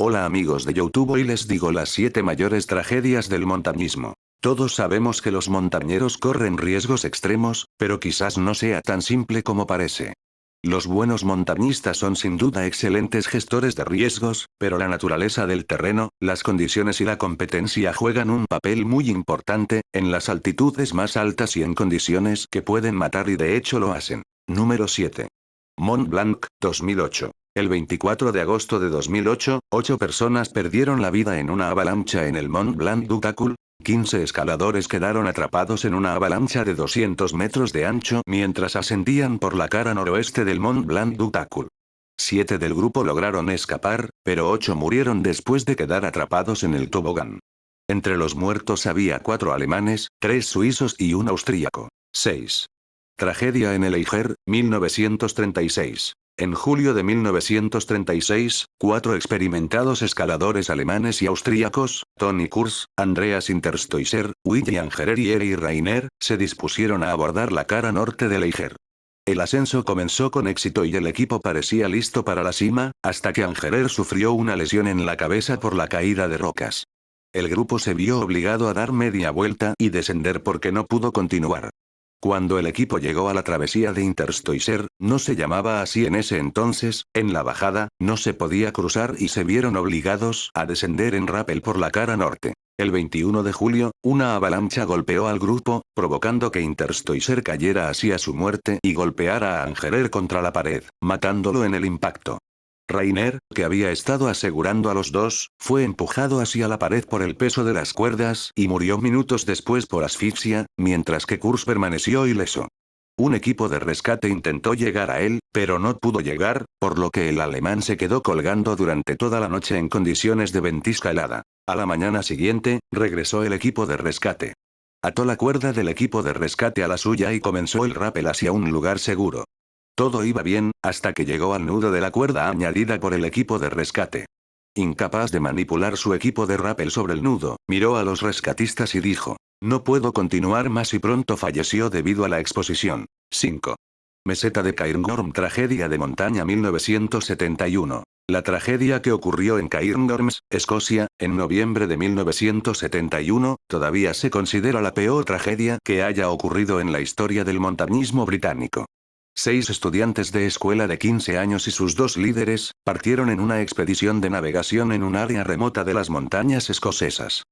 Hola amigos de YouTube, hoy les digo las 7 mayores tragedias del montañismo. Todos sabemos que los montañeros corren riesgos extremos, pero quizás no sea tan simple como parece. Los buenos montañistas son sin duda excelentes gestores de riesgos, pero la naturaleza del terreno, las condiciones y la competencia juegan un papel muy importante, en las altitudes más altas y en condiciones que pueden matar y de hecho lo hacen. Número 7. Mont Blanc, 2008. El 24 de agosto de 2008, 8 personas perdieron la vida en una avalancha en el Mont Blanc du Tacul. 15 escaladores quedaron atrapados en una avalancha de 200 metros de ancho mientras ascendían por la cara noroeste del Mont Blanc du Tacul. 7 del grupo lograron escapar, pero 8 murieron después de quedar atrapados en el tobogán. Entre los muertos había 4 alemanes, 3 suizos y un austríaco. 6. Tragedia en el Eiger, 1936. En julio de 1936, 4 experimentados escaladores alemanes y austríacos, Toni Kurz, Andreas Interstoiser, William Gerer y Rainer, se dispusieron a abordar la cara norte del Eiger. El ascenso comenzó con éxito y el equipo parecía listo para la cima, hasta que Angerer sufrió una lesión en la cabeza por la caída de rocas. El grupo se vio obligado a dar media vuelta y descender porque no pudo continuar. Cuando el equipo llegó a la travesía de Interstoiser, no se llamaba así en ese entonces, en la bajada, no se podía cruzar y se vieron obligados a descender en rappel por la cara norte. El 21 de julio, una avalancha golpeó al grupo, provocando que Interstoiser cayera hacia su muerte y golpeara a Angerer contra la pared, matándolo en el impacto. Rainer, que había estado asegurando a los dos, fue empujado hacia la pared por el peso de las cuerdas y murió minutos después por asfixia, mientras que Kurz permaneció ileso. Un equipo de rescate intentó llegar a él, pero no pudo llegar, por lo que el alemán se quedó colgando durante toda la noche en condiciones de ventisca helada. A la mañana siguiente, regresó el equipo de rescate. Ató la cuerda del equipo de rescate a la suya y comenzó el rappel hacia un lugar seguro. Todo iba bien, hasta que llegó al nudo de la cuerda añadida por el equipo de rescate. Incapaz de manipular su equipo de rappel sobre el nudo, miró a los rescatistas y dijo: "No puedo continuar más", y pronto falleció debido a la exposición. 5. Meseta de Cairngorm, tragedia de montaña 1971. La tragedia que ocurrió en Cairngorms, Escocia, en noviembre de 1971, todavía se considera la peor tragedia que haya ocurrido en la historia del montañismo británico. 6 estudiantes de escuela de 15 años y sus 2 líderes, partieron en una expedición de navegación en un área remota de las montañas escocesas.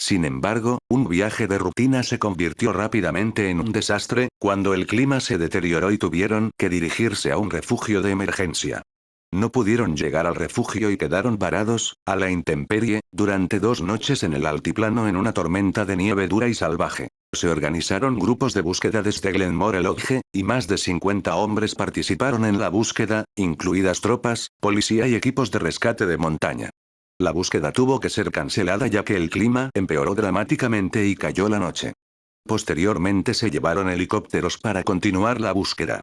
Sin embargo, un viaje de rutina se convirtió rápidamente en un desastre, cuando el clima se deterioró y tuvieron que dirigirse a un refugio de emergencia. No pudieron llegar al refugio y quedaron varados, a la intemperie, durante 2 noches en el altiplano en una tormenta de nieve dura y salvaje. Se organizaron grupos de búsqueda desde Glenmore Lodge, y más de 50 hombres participaron en la búsqueda, incluidas tropas, policía y equipos de rescate de montaña. La búsqueda tuvo que ser cancelada ya que el clima empeoró dramáticamente y cayó la noche. Posteriormente se llevaron helicópteros para continuar la búsqueda.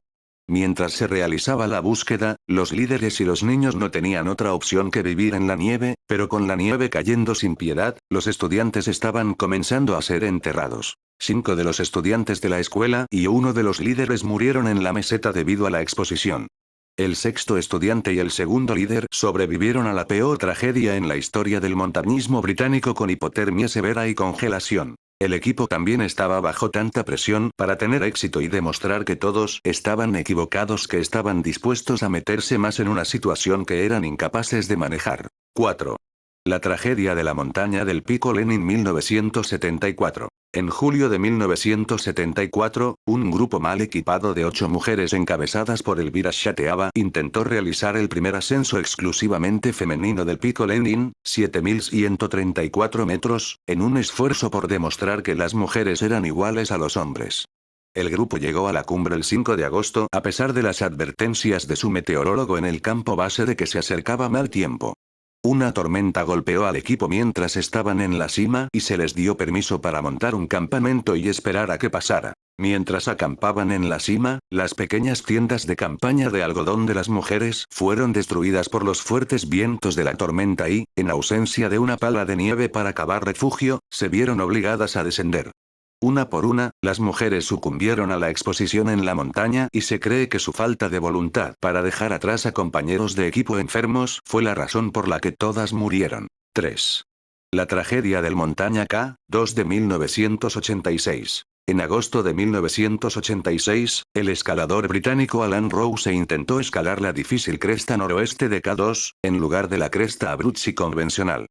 Mientras se realizaba la búsqueda, los líderes y los niños no tenían otra opción que vivir en la nieve, pero con la nieve cayendo sin piedad, los estudiantes estaban comenzando a ser enterrados. 5 de los estudiantes de la escuela y uno de los líderes murieron en la meseta debido a la exposición. El 6º estudiante y el 2º líder sobrevivieron a la peor tragedia en la historia del montañismo británico con hipotermia severa y congelación. El equipo también estaba bajo tanta presión para tener éxito y demostrar que todos estaban equivocados que estaban dispuestos a meterse más en una situación que eran incapaces de manejar. 4. La tragedia de la montaña del Pico Lenin 1974. En julio de 1974, un grupo mal equipado de 8 mujeres encabezadas por Elvira Shateava intentó realizar el primer ascenso exclusivamente femenino del Pico Lenin, 7.134 metros, en un esfuerzo por demostrar que las mujeres eran iguales a los hombres. El grupo llegó a la cumbre el 5 de agosto a pesar de las advertencias de su meteorólogo en el campo base de que se acercaba mal tiempo. Una tormenta golpeó al equipo mientras estaban en la cima y se les dio permiso para montar un campamento y esperar a que pasara. Mientras acampaban en la cima, las pequeñas tiendas de campaña de algodón de las mujeres fueron destruidas por los fuertes vientos de la tormenta y, en ausencia de una pala de nieve para cavar refugio, se vieron obligadas a descender. Una por una, las mujeres sucumbieron a la exposición en la montaña y se cree que su falta de voluntad para dejar atrás a compañeros de equipo enfermos fue la razón por la que todas murieron. 3. La tragedia del Montaña K2 de 1986. En agosto de 1986, el escalador británico Alan Rose intentó escalar la difícil cresta noroeste de K2, en lugar de la cresta Abruzzi convencional.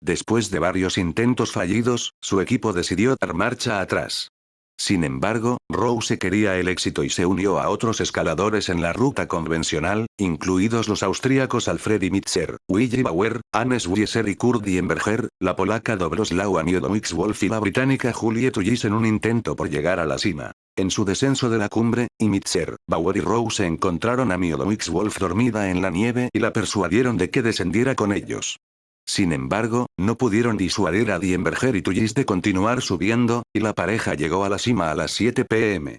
Después de varios intentos fallidos, su equipo decidió dar marcha atrás. Sin embargo, Rose quería el éxito y se unió a otros escaladores en la ruta convencional, incluidos los austríacos Alfred Mitzer, Willy Bauer, Hannes Wieser y Kurt Diemberger, la polaca Dobroslawa Miodowiecz-Wolf y la británica Juliette Ullis en un intento por llegar a la cima. En su descenso de la cumbre, Mitzer, Bauer y Rose encontraron a Miodowiecz-Wolf dormida en la nieve y la persuadieron de que descendiera con ellos. Sin embargo, no pudieron disuadir a Diemberger y Tullis de continuar subiendo, y la pareja llegó a la cima a las 7 p.m.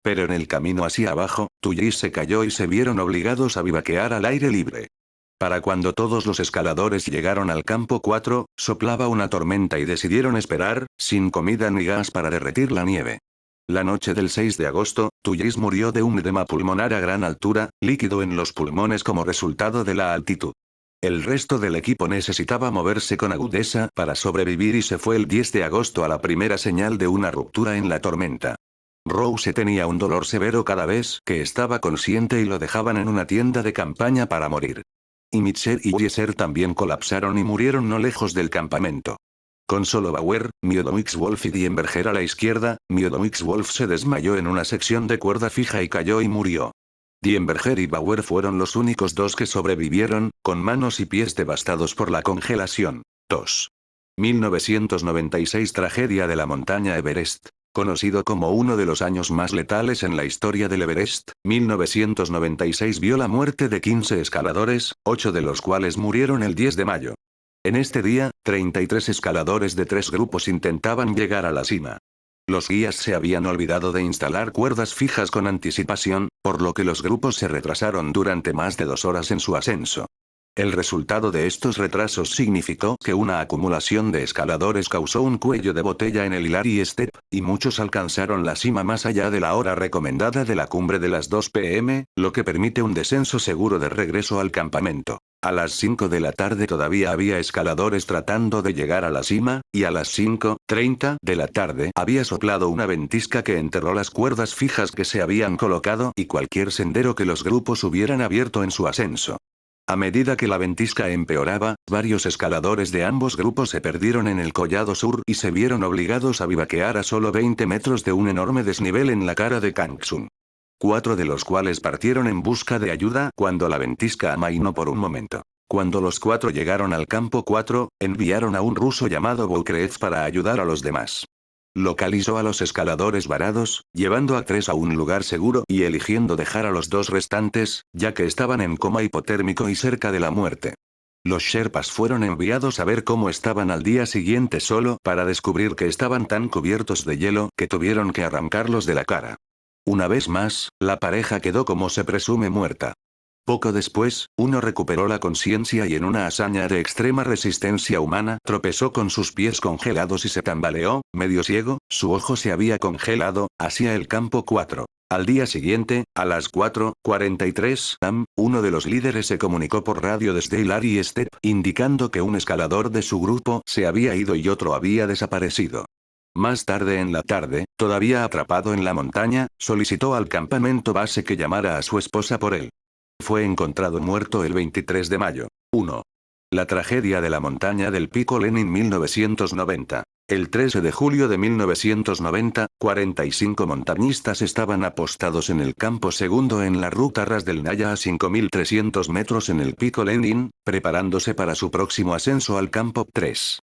Pero en el camino hacia abajo, Tullis se cayó y se vieron obligados a vivaquear al aire libre. Para cuando todos los escaladores llegaron al campo 4, soplaba una tormenta y decidieron esperar, sin comida ni gas para derretir la nieve. La noche del 6 de agosto, Tullis murió de un edema pulmonar a gran altura, líquido en los pulmones como resultado de la altitud. El resto del equipo necesitaba moverse con agudeza para sobrevivir y se fue el 10 de agosto a la primera señal de una ruptura en la tormenta. Rose tenía un dolor severo cada vez que estaba consciente y lo dejaban en una tienda de campaña para morir. Y Mitzer y Wieser también colapsaron y murieron no lejos del campamento. Con solo Bauer, Miodowiecz-Wolf y Diemberger a la izquierda, Miodowiecz-Wolf se desmayó en una sección de cuerda fija y cayó y murió. Diemberger y Bauer fueron los únicos dos que sobrevivieron, con manos y pies devastados por la congelación. 2. 1996 Tragedia de la montaña Everest. Conocido como uno de los años más letales en la historia del Everest, 1996 vio la muerte de 15 escaladores, 8 de los cuales murieron el 10 de mayo. En este día, 33 escaladores de 3 grupos intentaban llegar a la cima. Los guías se habían olvidado de instalar cuerdas fijas con anticipación, por lo que los grupos se retrasaron durante más de 2 horas en su ascenso. El resultado de estos retrasos significó que una acumulación de escaladores causó un cuello de botella en el Hillary Step, y muchos alcanzaron la cima más allá de la hora recomendada de la cumbre de las 2 p.m., lo que permite un descenso seguro de regreso al campamento. A las 5 de la tarde todavía había escaladores tratando de llegar a la cima, y a las 5:30 de la tarde había soplado una ventisca que enterró las cuerdas fijas que se habían colocado y cualquier sendero que los grupos hubieran abierto en su ascenso. A medida que la ventisca empeoraba, varios escaladores de ambos grupos se perdieron en el collado sur y se vieron obligados a vivaquear a solo 20 metros de un enorme desnivel en la cara de Kangsun. 4 de los cuales partieron en busca de ayuda cuando la ventisca amainó por un momento. Cuando los 4 llegaron al campo 4, enviaron a un ruso llamado Volkrev para ayudar a los demás. Localizó a los escaladores varados, llevando a 3 a un lugar seguro y eligiendo dejar a los 2 restantes, ya que estaban en coma hipotérmico y cerca de la muerte. Los Sherpas fueron enviados a ver cómo estaban al día siguiente solo para descubrir que estaban tan cubiertos de hielo que tuvieron que arrancarlos de la cara. Una vez más, la pareja quedó como se presume muerta. Poco después, uno recuperó la conciencia y en una hazaña de extrema resistencia humana tropezó con sus pies congelados y se tambaleó, medio ciego, su ojo se había congelado, hacia el campo 4. Al día siguiente, a las 4:43 am, uno de los líderes se comunicó por radio desde Hillary Step, indicando que un escalador de su grupo se había ido y otro había desaparecido. Más tarde en la tarde, todavía atrapado en la montaña, solicitó al campamento base que llamara a su esposa por él. Fue encontrado muerto el 23 de mayo. 1. La tragedia de la montaña del Pico Lenin 1990. El 13 de julio de 1990, 45 montañistas estaban apostados en el campo segundo en la ruta ras del Naya a 5.300 metros en el Pico Lenin, preparándose para su próximo ascenso al campo 3.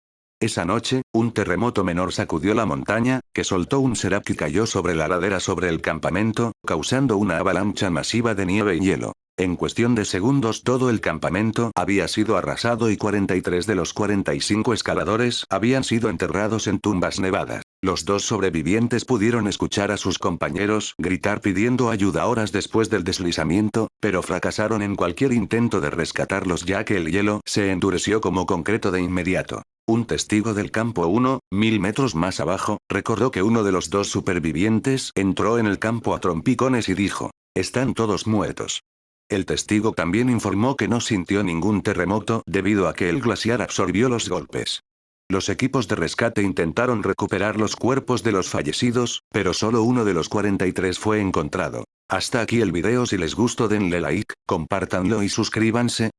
Esa noche, un terremoto menor sacudió la montaña, que soltó un serap y cayó sobre la ladera sobre el campamento, causando una avalancha masiva de nieve y hielo. En cuestión de segundos todo el campamento había sido arrasado y 43 de los 45 escaladores habían sido enterrados en tumbas nevadas. Los 2 sobrevivientes pudieron escuchar a sus compañeros gritar pidiendo ayuda horas después del deslizamiento, pero fracasaron en cualquier intento de rescatarlos ya que el hielo se endureció como concreto de inmediato. Un testigo del campo 1, 1000 metros más abajo, recordó que uno de los dos supervivientes entró en el campo a trompicones y dijo: están todos muertos. El testigo también informó que no sintió ningún terremoto debido a que el glaciar absorbió los golpes. Los equipos de rescate intentaron recuperar los cuerpos de los fallecidos, pero solo uno de los 43 fue encontrado. Hasta aquí el video. Si les gustó denle like, compártanlo y suscríbanse,